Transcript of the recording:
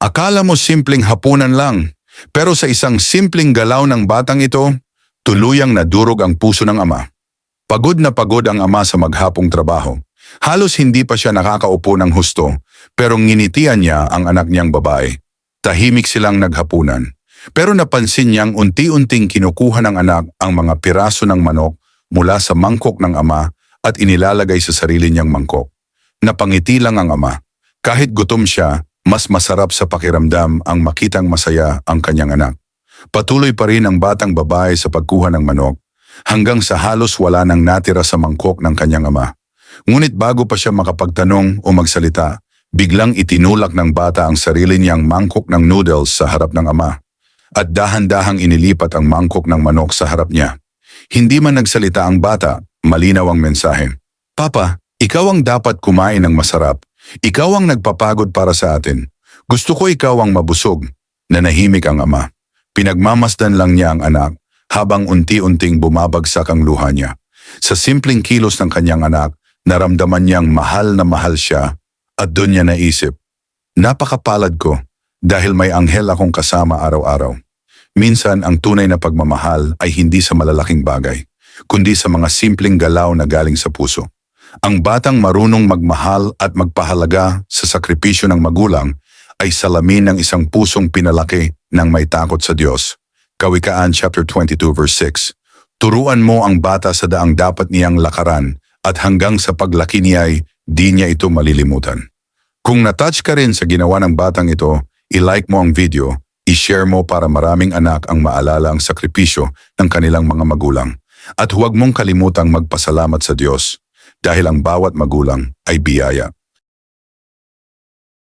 Akala mo simpleng hapunan lang, pero sa isang simpleng galaw ng batang ito, tuluyang nadurog ang puso ng ama. Pagod na pagod ang ama sa maghapong trabaho. Halos hindi pa siya nakakaupo ng husto, pero nginitian niya ang anak niyang babae. Tahimik silang naghapunan. Pero napansin niyang unti-unting kinukuha ng anak ang mga piraso ng manok mula sa mangkok ng ama at inilalagay sa sarili niyang mangkok. Napangiti lang ang ama. Kahit gutom siya, mas masarap sa pakiramdam ang makitang masaya ang kanyang anak. Patuloy pa rin ang batang babae sa pagkuha ng manok hanggang sa halos wala nang natira sa mangkok ng kanyang ama. Ngunit bago pa siya makapagtanong o magsalita, biglang itinulak ng bata ang sarili niyang mangkok ng noodles sa harap ng ama. At dahan-dahang inilipat ang mangkok ng manok sa harap niya. Hindi man nagsalita ang bata, malinaw ang mensahe. Papa, ikaw ang dapat kumain ng masarap. Ikaw ang nagpapagod para sa atin. Gusto ko ikaw ang mabusog. Nanahimik ang ama. Pinagmamasdan lang niya ang anak habang unti-unting bumabagsak ang luha niya. Sa simpleng kilos ng kanyang anak, naramdaman niyang mahal na mahal siya at doon niya naisip, napakapalad ko dahil may anghel akong kasama araw-araw. Minsan ang tunay na pagmamahal ay hindi sa malalaking bagay, kundi sa mga simpleng galaw na galing sa puso. Ang batang marunong magmahal at magpahalaga sa sakripisyo ng magulang ay salamin ng isang pusong pinalaki ng may takot sa Diyos. Kawikaan chapter 22 verse 6. Turuan mo ang bata sa daang dapat niyang lakaran at hanggang sa paglaki niya ay di niya ito malilimutan. Kung natouch ka rin sa ginawa ng batang ito, i-like mo ang video, i-share mo para maraming anak ang maalala ang sakripisyo ng kanilang mga magulang. At huwag mong kalimutang magpasalamat sa Diyos dahil ang bawat magulang ay biyaya.